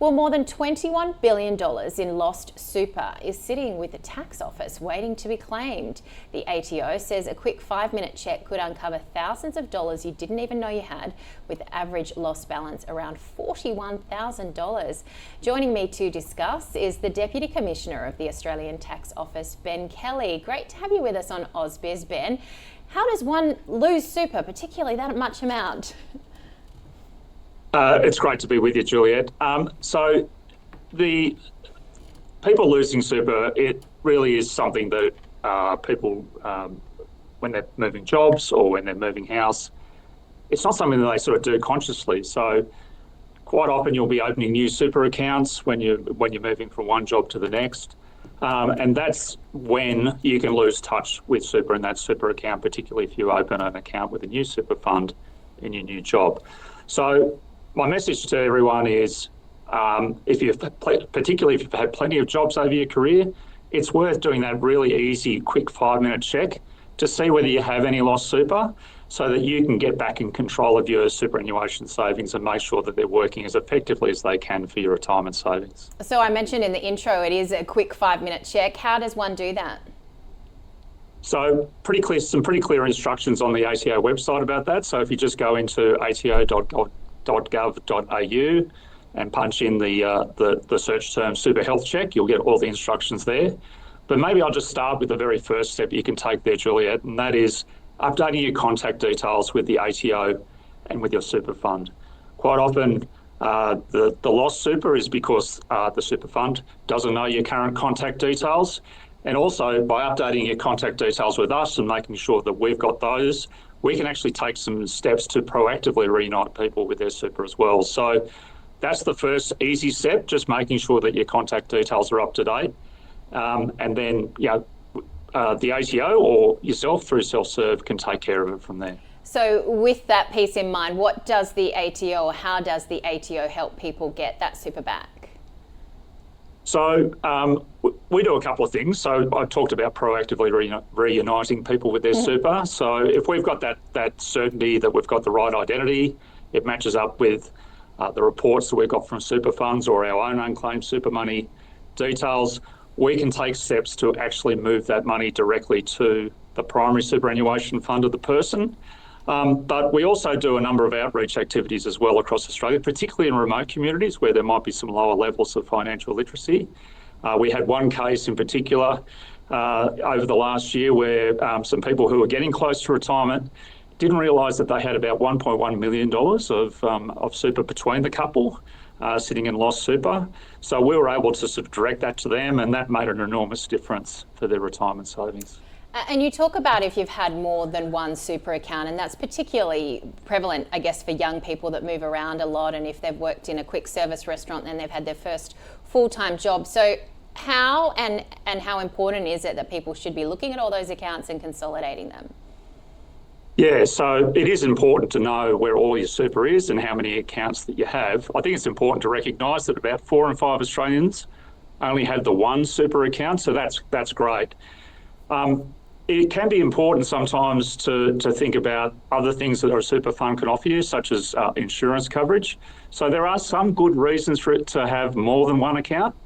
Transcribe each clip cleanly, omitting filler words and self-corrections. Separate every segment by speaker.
Speaker 1: Well, more than $21 billion in lost super is sitting with the tax office waiting to be claimed. The ATO says a quick 5-minute check could uncover thousands of dollars you didn't even know you had, with the average lost balance around $41,000. Joining me to discuss is the Deputy Commissioner of the Australian Tax Office, Ben Kelly. Great to have you with us on AusBiz, Ben. How does one lose super, particularly that much amount?
Speaker 2: It's great to be with you, Juliet. So the people losing super, it really is something that people, when they're moving jobs or when they're moving house, it's not something that they sort of do consciously. So quite often you'll be opening new super accounts when you're moving from one job to the next. And that's when you can lose touch with super in that super account, particularly if you open an account with a new super fund in your new job. So my message to everyone is, particularly if you've had plenty of jobs over your career, it's worth doing that really easy, quick 5-minute check to see whether you have any lost super, so that you can get back in control of your superannuation savings and make sure that they're working as effectively as they can for your retirement savings.
Speaker 1: So I mentioned in the intro, it is a quick 5-minute check. How does one do that?
Speaker 2: So some pretty clear instructions on the ATO website about that. So if you just go into ato.gov.au and punch in the search term super health check, you'll get all the instructions there. But maybe I'll just start with the very first step you can take there, Juliet, and that is updating your contact details with the ATO and with your super fund. Quite often, the lost super is because the super fund doesn't know your current contact details. And also, by updating your contact details with us and making sure that we've got those, we can actually take some steps to proactively reunite people with their super as well. So that's the first easy step, just making sure that your contact details are up to date. And then, the ATO or yourself through self-serve can take care of it from there.
Speaker 1: So with that piece in mind, what does the ATO or how does the ATO help people get that super back?
Speaker 2: So we do a couple of things. So I talked about proactively reuniting people with their super. So if we've got that certainty that we've got the right identity, it matches up with the reports that we've got from super funds or our own unclaimed super money details, we can take steps to actually move that money directly to the primary superannuation fund of the person. But we also do a number of outreach activities as well across Australia, particularly in remote communities where there might be some lower levels of financial literacy. We had one case in particular over the last year where some people who were getting close to retirement didn't realise that they had about $1.1 million of super between the couple. Sitting in lost super. So we were able to sort of direct that to them, and that made an enormous difference for their retirement savings.
Speaker 1: And you talk about if you've had more than one super account, and that's particularly prevalent, I guess, for young people that move around a lot, and if they've worked in a quick service restaurant, then they've had their first full-time job. So how and how important is it that people should be looking at all those accounts and consolidating them?
Speaker 2: Yeah, so it is important to know where all your super is and how many accounts that you have. I think it's important to recognise that about 4 in 5 Australians only have the one super account, so that's great. It can be important sometimes to think about other things that a super fund can offer you, such as insurance coverage. So there are some good reasons for it to have more than one account,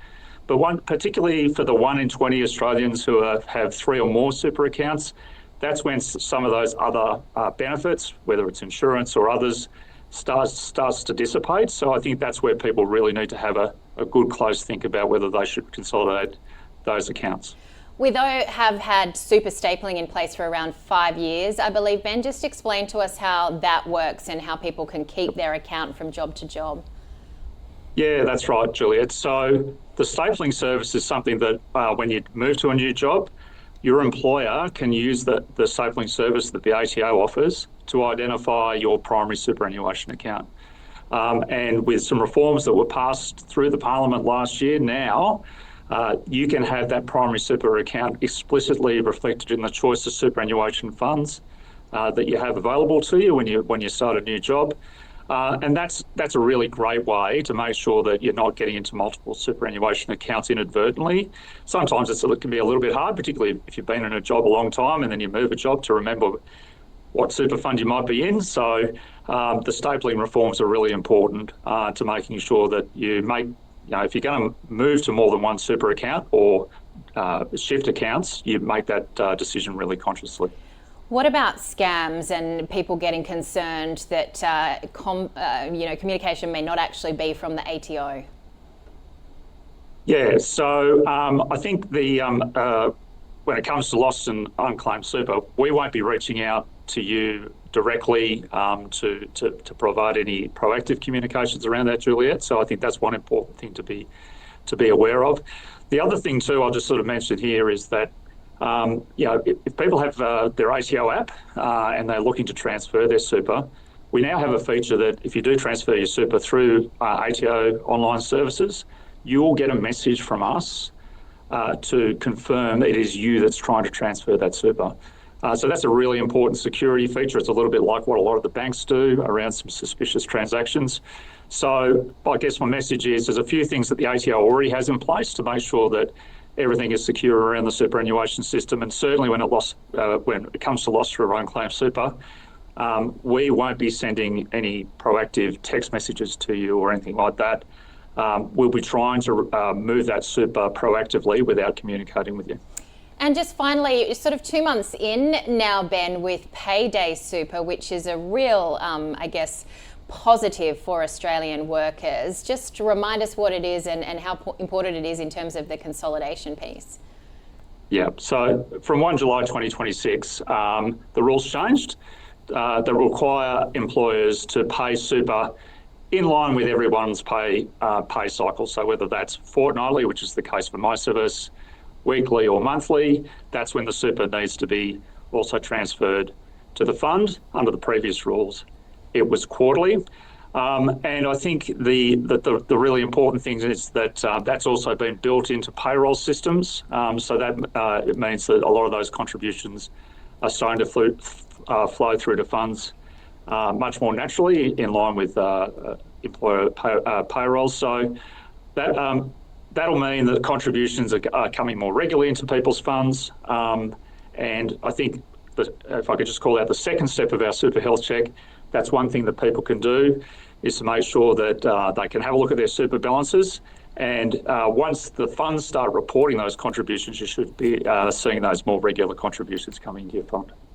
Speaker 2: but particularly for the 1 in 20 Australians who have 3 or more super accounts, that's when some of those other benefits, whether it's insurance or others, starts to dissipate. So I think that's where people really need to have a good close think about whether they should consolidate those accounts.
Speaker 1: We though have had super stapling in place for around 5 years, I believe. Ben, just explain to us how that works and how people can keep their account from job to job.
Speaker 2: Yeah, that's right, Juliet. So the stapling service is something that when you move to a new job, your employer can use the stapling service that the ATO offers to identify your primary superannuation account. And with some reforms that were passed through the Parliament last year, now you can have that primary super account explicitly reflected in the choice of superannuation funds that you have available to you when you start a new job. And that's a really great way to make sure that you're not getting into multiple superannuation accounts inadvertently. Sometimes it can be a little bit hard, particularly if you've been in a job a long time and then you move a job, to remember what super fund you might be in. So the stapling reforms are really important to making sure that you make if you're going to move to more than one super account or shift accounts, you make that decision really consciously.
Speaker 1: What about scams and people getting concerned that communication may not actually be from the ATO?
Speaker 2: Yeah, so I think when it comes to lost and unclaimed super, we won't be reaching out to you directly to provide any proactive communications around that, Juliet. So I think that's one important thing to be aware of. The other thing too, I'll just sort of mention here is that if people have their ATO app and they're looking to transfer their super, we now have a feature that if you do transfer your super through ATO online services, you'll get a message from us to confirm it is you that's trying to transfer that super. So that's a really important security feature. It's a little bit like what a lot of the banks do around some suspicious transactions. So I guess my message is there's a few things that the ATO already has in place to make sure that everything is secure around the superannuation system, and certainly when it comes to loss through unclaimed super, we won't be sending any proactive text messages to you or anything like that. We'll be trying to move that super proactively without communicating with you.
Speaker 1: And just finally, sort of 2 months in now, Ben, with Payday Super, which is a real, positive for Australian workers. Just to remind us what it is and how important it is in terms of the consolidation piece.
Speaker 2: Yeah, so from 1 July 2026, the rules changed that require employers to pay super in line with everyone's pay cycle. So whether that's fortnightly, which is the case for my service, weekly or monthly, that's when the super needs to be also transferred to the fund. Under the previous rules, it was quarterly. And I think the really important thing is that that's also been built into payroll systems. So that it means that a lot of those contributions are starting to flow through to funds much more naturally in line with employer payrolls. So that'll mean that contributions are coming more regularly into people's funds. And I think that if I could just call out the second step of our super health check, that's one thing that people can do, is to make sure that they can have a look at their super balances. And once the funds start reporting those contributions, you should be seeing those more regular contributions coming into your fund.